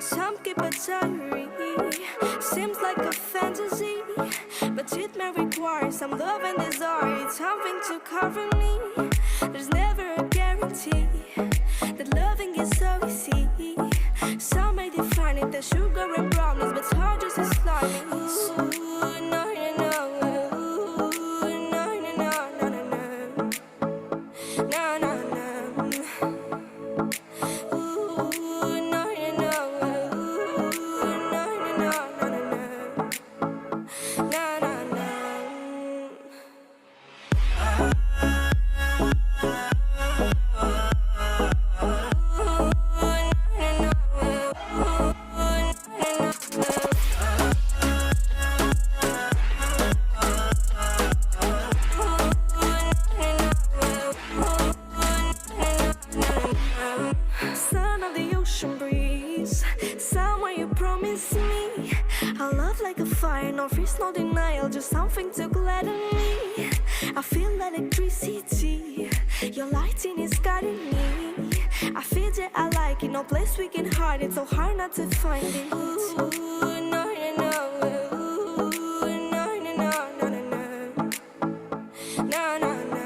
Some keep a diary, seems like a fantasy, but it may require some love and desire, something to cover me. There's never a guarantee that loving is so easy. Some may define it as sugar and brownies, but hard just as slimy. Ooh, no, no, no. Ooh, no, no, no, no, no, no. No, no, no. Son of the ocean breeze, somewhere you promised me a love like a fire, no freeze, no denial, just something to gladden me. I feel electricity, your lighting is guiding me. I feel that I like it, no place we can hide it, so hard not to find it. Ooh, no, no, no. Ooh, no, no, no, no, no, no. No, no, no.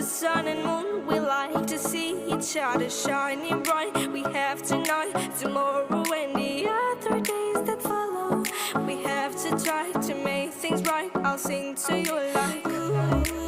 Sun and moon, we like to see each other shining bright. We have tonight, tomorrow, and the other days that follow. We have to try to make things right. I'll sing to you like ooh.